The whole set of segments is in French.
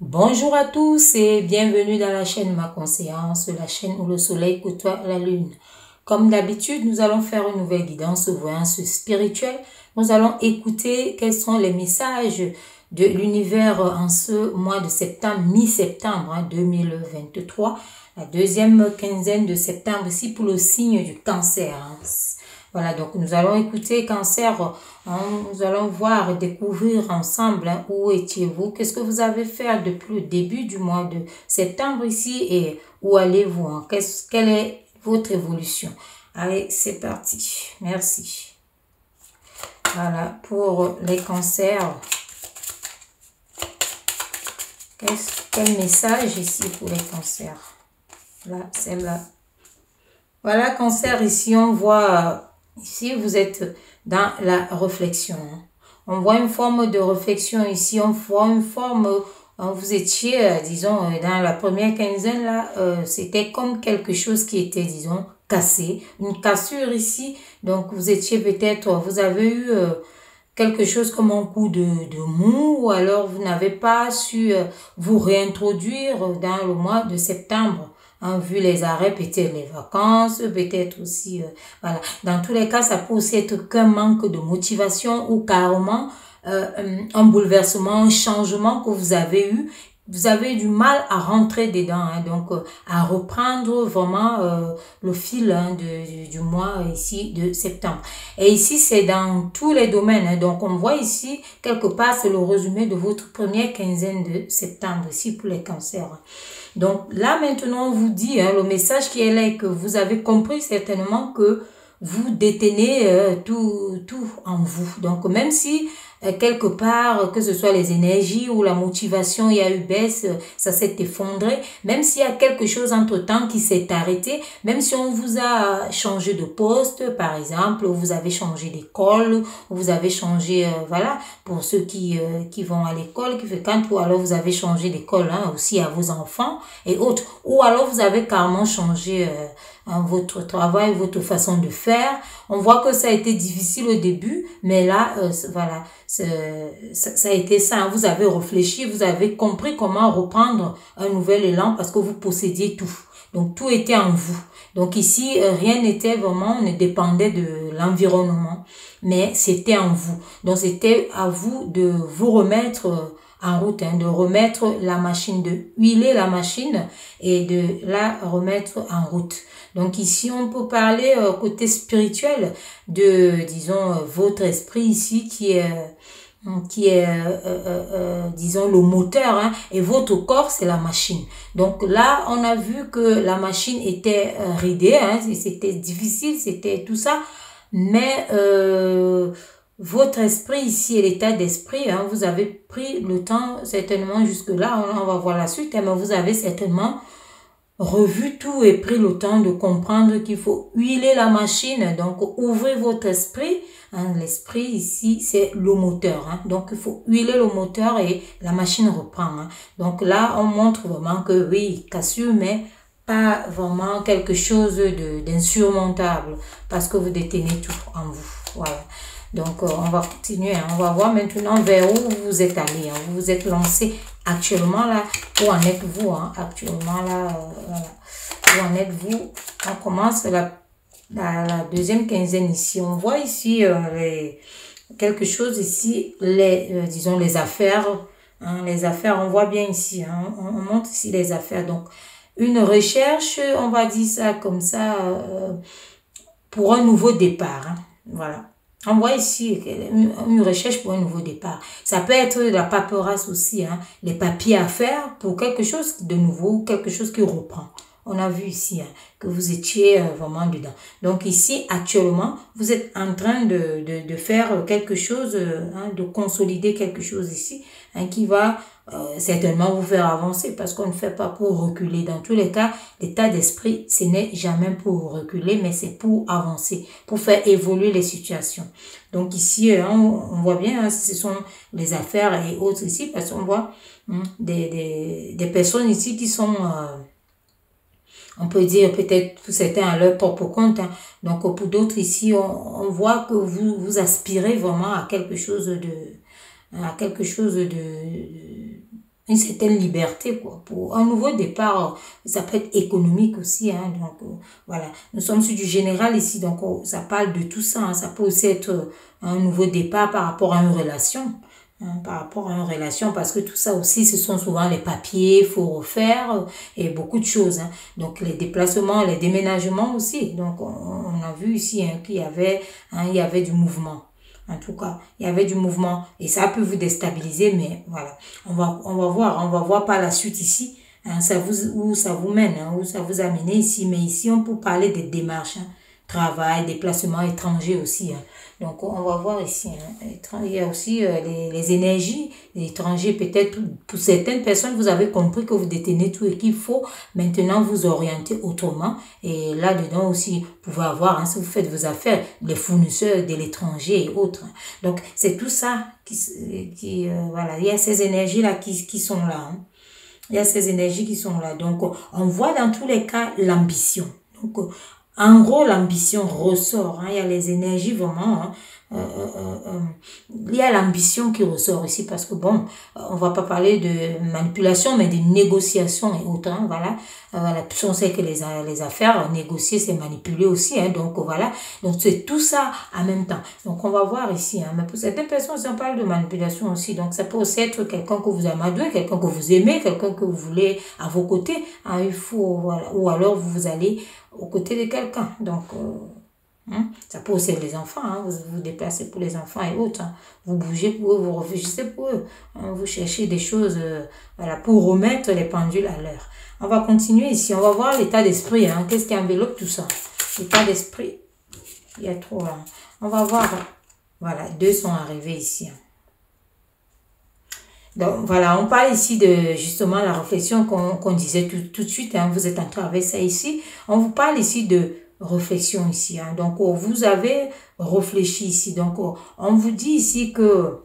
Bonjour à tous et bienvenue dans la chaîne Ma Conscience, la chaîne où le soleil côtoie la lune. Comme d'habitude, nous allons faire une nouvelle guidance voyance spirituelle. Nous allons écouter quels sont les messages de l'univers en ce mois de septembre, mi-septembre 2023, la deuxième quinzaine de septembre, ici pour le signe du cancer. Voilà, donc nous allons écouter Cancer, nous allons voir et découvrir ensemble où étiez-vous, qu'est-ce que vous avez fait depuis le début du mois de septembre ici et où allez-vous, quelle est votre évolution. Allez, c'est parti. Merci. Voilà, pour les cancers. Quel message ici pour les cancers? Là, celle-là. Voilà, cancer, ici on voit... Ici, vous êtes dans la réflexion. On voit une forme de réflexion ici. On voit une forme... Vous étiez, disons, dans la première quinzaine, là, c'était comme quelque chose qui était, disons, cassé. Une cassure ici. Donc, vous étiez peut-être... Vous avez eu quelque chose comme un coup de mou. Ou alors, vous n'avez pas su vous réintroduire dans le mois de septembre. Vu les arrêts, peut-être les vacances, peut-être aussi, voilà. Dans tous les cas, ça peut aussi être qu'un manque de motivation ou carrément un bouleversement, un changement que vous avez eu. Vous avez du mal à rentrer dedans, donc à reprendre vraiment le fil du mois ici de septembre. Et ici, c'est dans tous les domaines. Donc, on voit ici, quelque part, c'est le résumé de votre première quinzaine de septembre, ici pour les cancers. Donc là, maintenant, on vous dit, le message qui est là, que vous avez compris certainement que vous détenez tout en vous. Donc, même si quelque part, que ce soit les énergies ou la motivation, il y a eu baisse, ça s'est effondré, même s'il y a quelque chose entre-temps qui s'est arrêté, même si on vous a changé de poste, par exemple, ou vous avez changé d'école, ou vous avez changé, voilà, pour ceux qui vont à l'école, qui fréquentent, ou alors vous avez changé d'école aussi à vos enfants et autres, ou alors vous avez carrément changé votre travail, votre façon de faire. On voit que ça a été difficile au début, mais là, voilà, ça a été ça. Vous avez réfléchi, vous avez compris comment reprendre un nouvel élan parce que vous possédiez tout. Donc, tout était en vous. Donc, ici, rien n'était vraiment, ne dépendait de l'environnement, mais c'était en vous. Donc, c'était à vous de vous remettre en route, de remettre la machine, de huiler la machine et de la remettre en route. Donc ici, on peut parler côté spirituel de, disons, votre esprit ici qui est disons, le moteur, et votre corps, c'est la machine. Donc là, on a vu que la machine était ridée, c'était difficile, c'était tout ça, mais votre esprit ici et l'état d'esprit, vous avez pris le temps, certainement jusque-là, on va voir la suite, mais vous avez certainement revu tout et pris le temps de comprendre qu'il faut huiler la machine. Donc, ouvrez votre esprit. L'esprit ici, c'est le moteur. Donc, il faut huiler le moteur et la machine reprend. Donc là, on montre vraiment que oui, cassure, mais pas vraiment quelque chose d'insurmontable parce que vous détenez tout en vous. Voilà. Donc, on va continuer. On va voir maintenant vers où vous êtes allé. Vous vous êtes lancé actuellement là. Où en êtes-vous actuellement là? Voilà. Où en êtes-vous? On commence la deuxième quinzaine ici. On voit ici quelque chose ici. Disons les affaires. Les affaires, on voit bien ici. On montre ici les affaires. Donc, une recherche, on va dire ça comme ça, pour un nouveau départ. Voilà. On voit ici une recherche pour un nouveau départ. Ça peut être de la paperasse aussi, les papiers à faire pour quelque chose de nouveau, quelque chose qui reprend. On a vu ici que vous étiez vraiment dedans. Donc ici, actuellement, vous êtes en train de faire quelque chose, de consolider quelque chose ici, qui va certainement vous faire avancer parce qu'on ne fait pas pour reculer. Dans tous les cas, l'état d'esprit, ce n'est jamais pour reculer, mais c'est pour avancer, pour faire évoluer les situations. Donc ici, on voit bien, ce sont les affaires et autres ici, parce qu'on voit des personnes ici qui sont... on peut dire peut-être que certains à leur propre compte. Donc pour d'autres ici, on voit que vous aspirez vraiment à quelque chose de une certaine liberté, quoi. Pour un nouveau départ, ça peut être économique aussi, hein. Donc, voilà. Nous sommes sur du général ici, donc ça parle de tout ça, hein. Ça peut aussi être un nouveau départ par rapport à une relation. Hein, par rapport à une relation, parce que tout ça aussi, ce sont souvent les papiers, il faut refaire et beaucoup de choses. Hein. Donc, les déplacements, les déménagements aussi. Donc, on a vu ici hein, qu'il y avait, il y avait du mouvement. En tout cas, il y avait du mouvement et ça peut vous déstabiliser, mais voilà. On va voir par la suite ici hein, où ça vous mène, hein, où ça vous a mené ici. Mais ici, on peut parler des démarches, hein, travail, déplacement étranger aussi. Hein. Donc, on va voir ici. Hein, il y a aussi les énergies étrangers. Peut-être pour certaines personnes, vous avez compris que vous détenez tout et qu'il faut maintenant vous orienter autrement. Et là-dedans aussi, vous pouvez avoir, hein, si vous faites vos affaires, les fournisseurs de l'étranger et autres. Donc, c'est tout ça voilà, il y a ces énergies-là qui sont là. Hein. Il y a ces énergies qui sont là. Donc, on voit dans tous les cas l'ambition. Donc, en gros, l'ambition ressort. Hein. Il y a les énergies vraiment. Hein. Il y a l'ambition qui ressort ici parce que bon, on va pas parler de manipulation, mais de négociation et autres. Hein. Voilà. Voilà. On sait que les affaires, négocier, c'est manipuler aussi. Hein. Donc voilà. Donc c'est tout ça en même temps. Donc on va voir ici. Hein. Mais pour certaines personnes, on parle de manipulation aussi. Donc ça peut aussi être quelqu'un que vous amadouez, quelqu'un que vous aimez, quelqu'un que vous voulez à vos côtés. Hein. Il faut, voilà. Ou alors vous allez aux côtés de quelqu'un. Donc, ça peut aussi être les enfants. Hein. Vous vous déplacez pour les enfants et autres. Hein. Vous bougez pour eux, vous réfléchissez pour eux. Hein. Vous cherchez des choses voilà, pour remettre les pendules à l'heure. On va continuer ici. On va voir l'état d'esprit. Hein. Qu'est-ce qui enveloppe tout ça? L'état d'esprit. Il y a trop. Hein. On va voir. Voilà, 2 sont arrivés ici. Hein. Donc voilà, on parle ici de justement la réflexion qu'on disait tout de suite. Hein, vous êtes en train avec ça ici. On vous parle ici de réflexion ici. Hein, donc vous avez réfléchi ici. Donc on vous dit ici que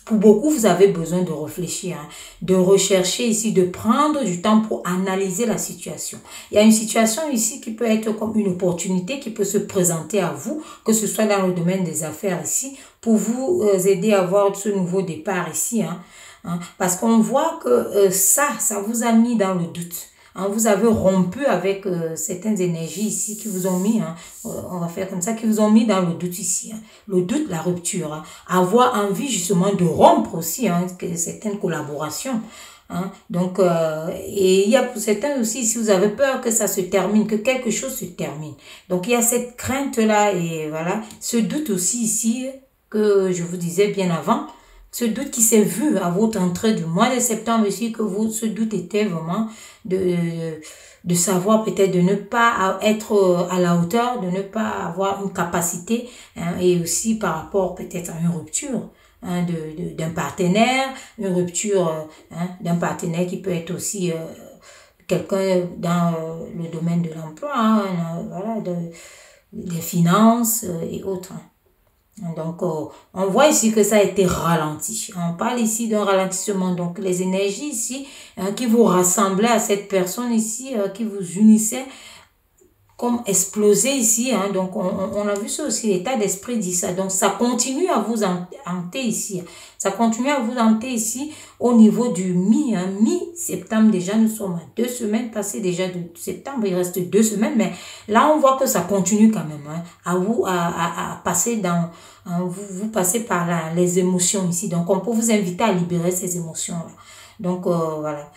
pour beaucoup, vous avez besoin de réfléchir, hein, de rechercher ici, de prendre du temps pour analyser la situation. Il y a une situation ici qui peut être comme une opportunité qui peut se présenter à vous, que ce soit dans le domaine des affaires ici, pour vous aider à avoir ce nouveau départ ici. Hein, parce qu'on voit que ça vous a mis dans le doute. Hein, vous avez rompu avec certaines énergies ici qui vous ont mis, hein, on va faire comme ça, qui vous ont mis dans le doute ici. Hein, le doute, la rupture. Hein, avoir envie justement de rompre aussi hein, certaines collaborations. Hein, donc, et il y a pour certains aussi, si vous avez peur que ça se termine, que quelque chose se termine. Donc, il y a cette crainte-là et voilà, ce doute aussi ici que je vous disais bien avant. Ce doute qui s'est vu à votre entrée du mois de septembre ici, que ce doute était vraiment de savoir peut-être de ne pas être à la hauteur, de ne pas avoir une capacité hein, et aussi par rapport peut-être à une rupture hein, d'un partenaire, une rupture hein, d'un partenaire qui peut être aussi quelqu'un dans le domaine de l'emploi, hein, voilà, des finances et autres. Hein. Donc, on voit ici que ça a été ralenti. On parle ici d'un ralentissement. Donc, les énergies ici hein, qui vous rassemblaient à cette personne ici, qui vous unissaient, comme exploser ici. Hein. Donc, on a vu ça aussi. L'état d'esprit dit ça. Donc, ça continue à vous hanter ici. Ça continue à vous hanter ici au niveau du mi-septembre déjà. Nous sommes à 2 semaines passées déjà de septembre. Il reste 2 semaines. Mais là, on voit que ça continue quand même. Hein, à passer dans... Hein, vous passez par les émotions ici. Donc, on peut vous inviter à libérer ces émotions-là. Donc, voilà.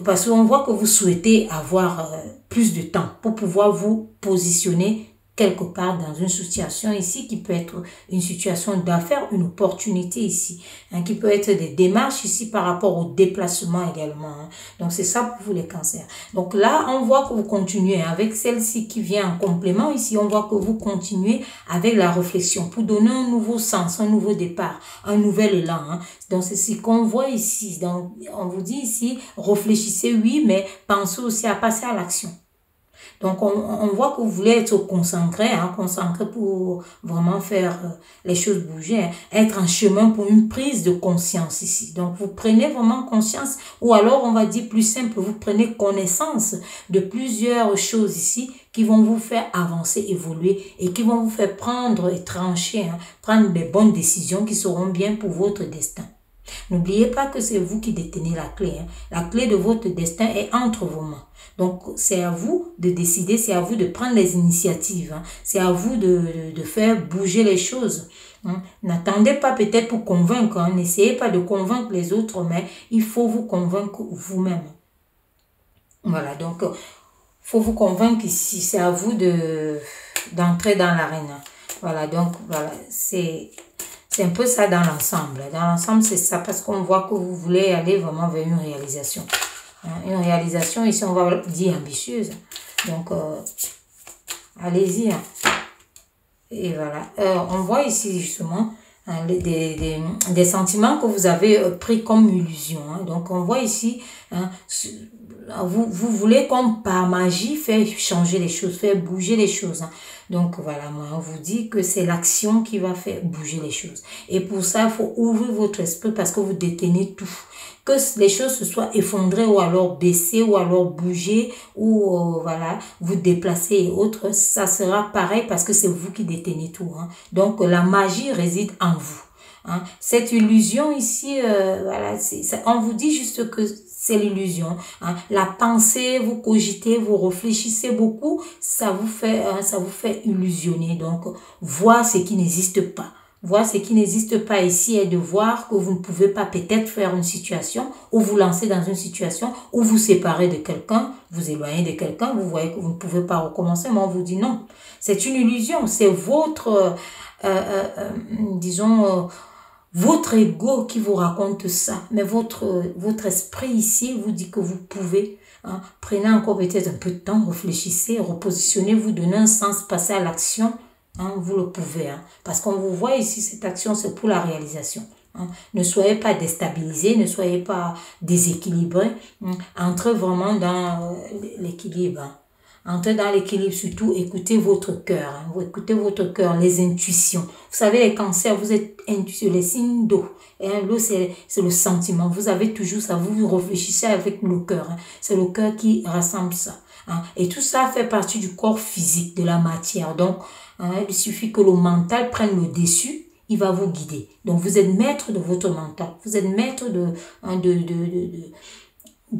Parce qu'on voit que vous souhaitez avoir plus de temps pour pouvoir vous positionner quelque part dans une situation ici qui peut être une situation d'affaires, une opportunité ici, hein, qui peut être des démarches ici par rapport au déplacement également. Hein. Donc, c'est ça pour vous les cancers. Donc là, on voit que vous continuez avec celle-ci qui vient en complément. Ici, on voit que vous continuez avec la réflexion pour donner un nouveau sens, un nouveau départ, un nouvel élan. Hein. Donc, c'est ce qu'on voit ici. Donc, on vous dit ici, réfléchissez, oui, mais pensez aussi à passer à l'action. Donc, on voit que vous voulez être concentré, hein, concentré pour vraiment faire les choses bouger, hein, être en chemin pour une prise de conscience ici. Donc, vous prenez vraiment conscience, ou alors, on va dire plus simple, vous prenez connaissance de plusieurs choses ici qui vont vous faire avancer, évoluer et qui vont vous faire prendre et trancher, hein, prendre des bonnes décisions qui seront bien pour votre destin. N'oubliez pas que c'est vous qui détenez la clé. Hein. La clé de votre destin est entre vos mains. Donc, c'est à vous de décider, c'est à vous de prendre les initiatives. Hein. C'est à vous de faire bouger les choses. Hein. N'attendez pas peut-être pour convaincre. Hein. N'essayez pas de convaincre les autres, mais il faut vous convaincre vous-même. Voilà, donc, faut vous convaincre ici. C'est à vous d'entrer dans l'arène. Voilà, donc, voilà, c'est un peu ça dans l'ensemble. Dans l'ensemble, c'est ça, parce qu'on voit que vous voulez aller vraiment vers une réalisation. Une réalisation, ici, on va dire ambitieuse. Donc, allez-y. Hein. Et voilà. On voit ici, justement, hein, des sentiments que vous avez pris comme illusion. Hein. Donc, on voit ici, hein, vous voulez comme par magie faire changer les choses, faire bouger les choses. Hein. Donc voilà, moi on vous dit que c'est l'action qui va faire bouger les choses. Et pour ça, il faut ouvrir votre esprit parce que vous détenez tout. Que les choses se soient effondrées ou alors baissées ou alors bougées ou voilà, vous déplacer et autres, ça sera pareil parce que c'est vous qui détenez tout. Hein. Donc la magie réside en vous. Hein. Cette illusion ici, voilà, on vous dit juste que c'est l'illusion. Hein. La pensée, vous cogitez, vous réfléchissez beaucoup, ça vous fait illusionner. Donc, voir ce qui n'existe pas. Voir ce qui n'existe pas ici est de voir que vous ne pouvez pas peut-être faire une situation ou vous lancer dans une situation ou vous séparer de quelqu'un, vous éloigner de quelqu'un, vous voyez que vous ne pouvez pas recommencer, mais on vous dit non. C'est une illusion, c'est votre, disons, votre ego qui vous raconte ça, mais votre esprit ici vous dit que vous pouvez. Hein. Prenez encore peut-être un peu de temps, réfléchissez, repositionnez-vous, donnez un sens, passez à l'action. Hein, vous le pouvez. Hein. Parce qu'on vous voit ici, cette action, c'est pour la réalisation. Hein. Ne soyez pas déstabilisés, ne soyez pas déséquilibrés. Hein. Entrez vraiment dans l'équilibre. Hein. Entrez dans l'équilibre, surtout écoutez votre cœur. Hein. Écoutez votre cœur, les intuitions. Vous savez, les cancers, vous êtes intuitifs, les signes d'eau. Et l'eau, c'est le sentiment. Vous avez toujours ça, vous réfléchissez avec le cœur. Hein. C'est le cœur qui rassemble ça. Hein. Et tout ça fait partie du corps physique, de la matière. Donc, hein, il suffit que le mental prenne le dessus, il va vous guider. Donc, vous êtes maître de votre mental. Vous êtes maître de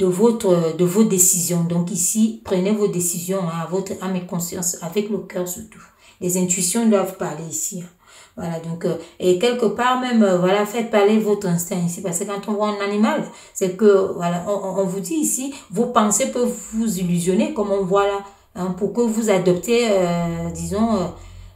vos décisions. Donc ici, prenez vos décisions hein, à votre âme et conscience, avec le cœur surtout. Les intuitions doivent parler ici. Hein. Voilà, donc, et quelque part même, voilà, faites parler votre instinct ici, parce que quand on voit un animal, c'est que, voilà, on vous dit ici, vos pensées peuvent vous illusionner, comme on voit là, hein, pour que vous adoptez, disons,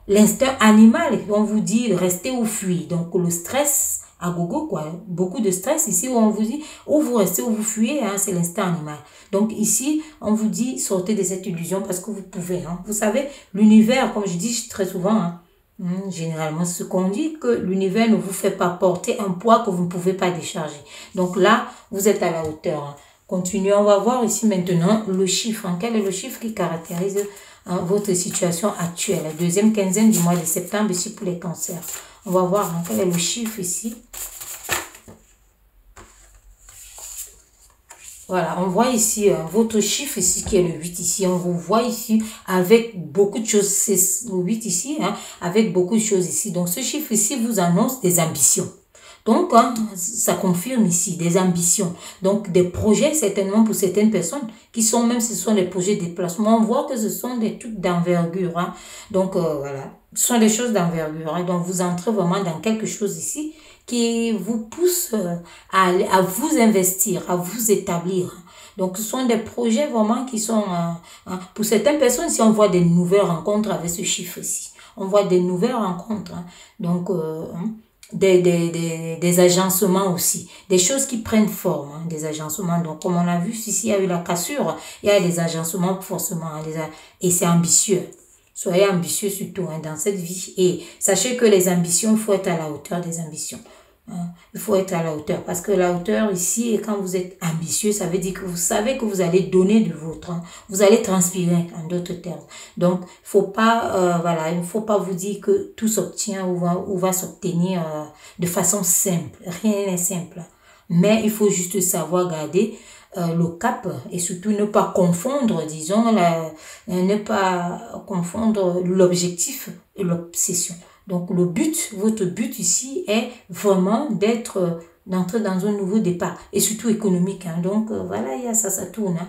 l'instinct animal, on vous dit restez ou fuir. Donc, le stress, à gogo, quoi. Beaucoup de stress ici où on vous dit ou vous restez ou vous fuyez, hein, c'est l'instinct animal. Donc ici, on vous dit sortez de cette illusion parce que vous pouvez. Hein. Vous savez, l'univers, comme je dis très souvent, hein, généralement, ce qu'on dit, que l'univers ne vous fait pas porter un poids que vous ne pouvez pas décharger. Donc là, vous êtes à la hauteur. Hein. Continuez, on va voir ici maintenant le chiffre. Hein. Quel est le chiffre qui caractérise hein, votre situation actuelle? La deuxième quinzaine du mois de septembre ici pour les cancers. On va voir hein, quel est le chiffre ici. Voilà, on voit ici votre chiffre ici qui est le 8 ici. On vous voit ici avec beaucoup de choses. C'est le 8 ici, hein, avec beaucoup de choses ici. Donc, ce chiffre ici vous annonce des ambitions. Donc, hein, ça confirme ici des ambitions. Donc, des projets, certainement pour certaines personnes, qui sont, même si ce sont des projets de déplacement, on voit que ce sont des trucs d'envergure. Hein. Donc, voilà, ce sont des choses d'envergure. Hein. Donc, vous entrez vraiment dans quelque chose ici qui vous pousse à vous investir, à vous établir. Donc, ce sont des projets vraiment qui sont, pour certaines personnes, si on voit des nouvelles rencontres avec ce chiffre ici, on voit des nouvelles rencontres. Hein. Donc, des agencements aussi, des choses qui prennent forme, hein, des agencements. Donc, comme on a vu, ici, il y a eu la cassure, il y a des agencements forcément, hein, et c'est ambitieux. Soyez ambitieux surtout hein, dans cette vie. Et sachez que les ambitions, il faut être à la hauteur des ambitions. Hein. Il faut être à la hauteur. Parce que la hauteur ici, quand vous êtes ambitieux, ça veut dire que vous savez que vous allez donner de votre. Hein. Vous allez transpirer, en d'autres termes. Donc, faut pas, voilà, il ne faut pas vous dire que tout s'obtient ou va s'obtenir de façon simple. Rien n'est simple. Mais il faut juste savoir garder le cap et surtout ne pas confondre, disons, ne pas confondre l'objectif et l'obsession. Donc le but, votre but ici est vraiment d'être d'entrer dans un nouveau départ, et surtout économique. Hein. Donc, voilà, il y a ça, ça tourne. Hein.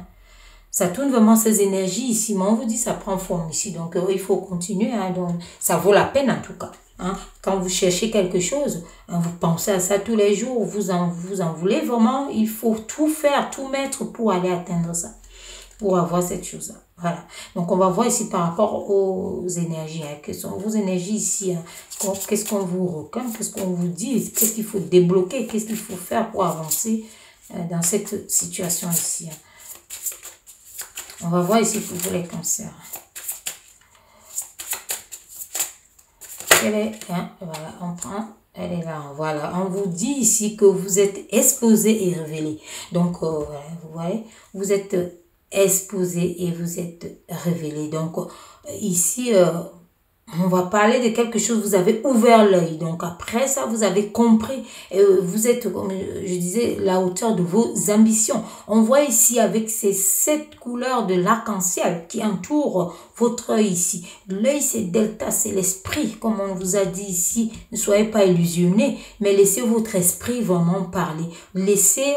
Ça tourne vraiment ces énergies ici, mais on vous dit ça prend forme ici, donc il faut continuer, hein, donc ça vaut la peine en tout cas. Hein. Quand vous cherchez quelque chose, hein, vous pensez à ça tous les jours, vous en voulez vraiment, il faut tout faire, tout mettre pour aller atteindre ça, pour avoir cette chose-là. Voilà, donc on va voir ici par rapport aux énergies, hein. Quelles sont vos énergies ici, hein. Qu'est-ce qu'on vous reconnaît, qu'est-ce qu'on vous dit, qu'est-ce qu'il faut débloquer, qu'est-ce qu'il faut faire pour avancer dans cette situation ici. Hein. On va voir ici pour vous les cancers. Elle est là, voilà, on prend, elle est là, voilà. On vous dit ici que vous êtes exposé et révélé. Donc, voilà, vous voyez, vous êtes exposé et vous êtes révélé. Donc, ici, on va parler de quelque chose, vous avez ouvert l'œil. Donc, après ça, vous avez compris. Vous êtes, comme je disais, la hauteur de vos ambitions. On voit ici avec ces 7 couleurs de l'arc-en-ciel qui entourent votre œil ici. L'œil, c'est delta, c'est l'esprit, comme on vous a dit ici. Ne soyez pas illusionnés, mais laissez votre esprit vraiment parler. Laissez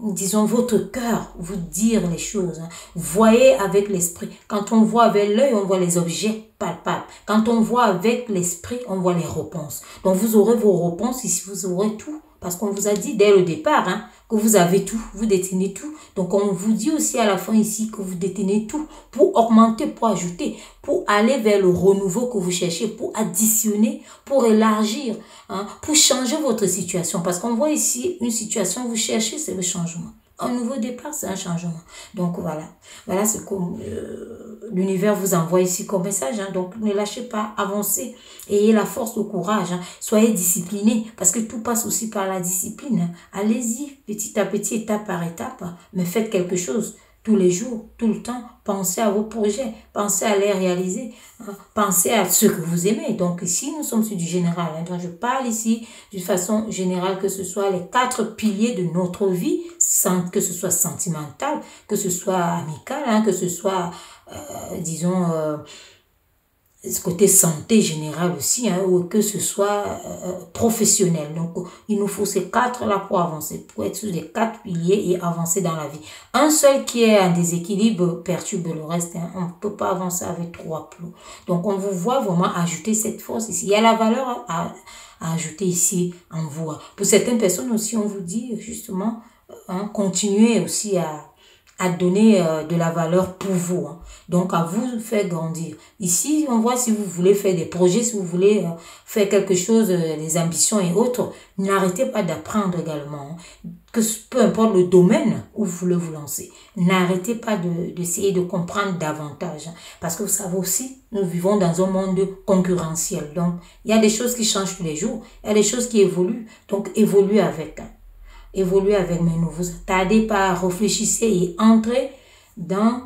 disons, votre cœur vous dire les choses. Hein. Voyez avec l'esprit. Quand on voit avec l'œil, on voit les objets palpables. Quand on voit avec l'esprit, on voit les réponses. Donc, vous aurez vos réponses ici, vous aurez tout. Parce qu'on vous a dit dès le départ, hein, que vous avez tout, vous détenez tout. Donc, on vous dit aussi à la fin ici que vous détenez tout pour augmenter, pour ajouter, pour aller vers le renouveau que vous cherchez, pour additionner, pour élargir, hein, pour changer votre situation. Parce qu'on voit ici une situation, vous cherchez, c'est le changement. Un nouveau départ, c'est un changement. Donc, voilà. Voilà ce que l'univers vous envoie ici comme message. Hein. Donc, ne lâchez pas, avancez. Ayez la force, le courage. Hein. Soyez disciplinés. Parce que tout passe aussi par la discipline. Hein. Allez-y, petit à petit, étape par étape. Hein. Mais faites quelque chose. Tous les jours, tout le temps, pensez à vos projets, pensez à les réaliser, hein, pensez à ce que vous aimez. Donc ici, nous sommes sur du général. Hein, donc je parle ici d'une façon générale, que ce soit les 4 piliers de notre vie, sans que ce soit sentimental, que ce soit amical, hein, que ce soit, disons, ce côté santé générale aussi, hein, ou que ce soit professionnel. Donc, il nous faut ces 4-là pour avancer, pour être sur les 4 piliers et avancer dans la vie. Un seul qui est en déséquilibre perturbe le reste. Hein. On ne peut pas avancer avec 3 plots. Donc, on vous voit vraiment ajouter cette force ici. Il y a la valeur à ajouter ici en vous. Pour certaines personnes aussi, on vous dit justement, hein, continuez aussi à donner de la valeur pour vous. Hein. Donc, à vous faire grandir. Ici, on voit si vous voulez faire des projets, si vous voulez faire quelque chose, des ambitions et autres, n'arrêtez pas d'apprendre également. Hein. Que peu importe le domaine où vous voulez vous lancer, n'arrêtez pas d'essayer de comprendre davantage. Hein. Parce que vous savez aussi, nous vivons dans un monde concurrentiel. Donc, il y a des choses qui changent tous les jours. Il y a des choses qui évoluent. Donc, évoluez avec. Hein. Évoluez avec mes nouveaux. Tardez pas, réfléchissez et entrez dans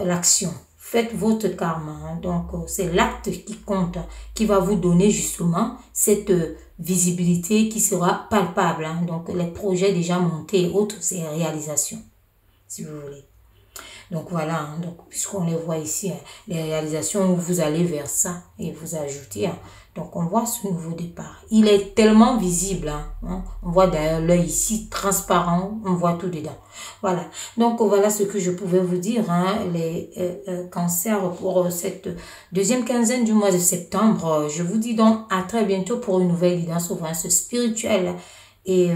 l'action. Faites votre karma. Hein. Donc, c'est l'acte qui compte, qui va vous donner justement cette visibilité qui sera palpable. Hein. Donc, les projets déjà montés et autres, c'est réalisation, si vous voulez. Donc, voilà. Hein. Donc, puisqu'on les voit ici, hein, les réalisations, vous allez vers ça et vous ajoutez. Hein. Donc, on voit ce nouveau départ. Il est tellement visible. Hein. On voit d'ailleurs l'œil ici transparent. On voit tout dedans. Voilà. Donc, voilà ce que je pouvais vous dire. Hein. Les cancers pour cette deuxième quinzaine du mois de septembre. Je vous dis donc à très bientôt pour une nouvelle guidance au voyance spirituelle. Et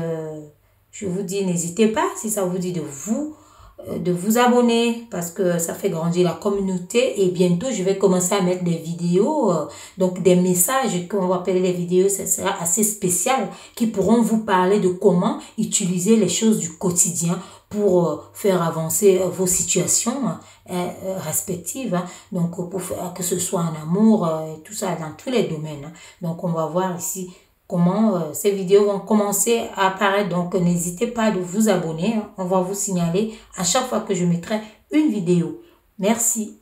je vous dis, n'hésitez pas, si ça vous dit de vous abonner parce que ça fait grandir la communauté et bientôt je vais commencer à mettre des vidéos, donc des messages qu'on va appeler les vidéos, ça sera assez spécial, qui pourront vous parler de comment utiliser les choses du quotidien pour faire avancer vos situations respectives, hein. Donc pour faire que ce soit en amour et tout ça dans tous les domaines, hein. Donc on va voir ici comment ces vidéos vont commencer à apparaître. Donc, n'hésitez pas de vous abonner. Hein. On va vous signaler à chaque fois que je mettrai une vidéo. Merci.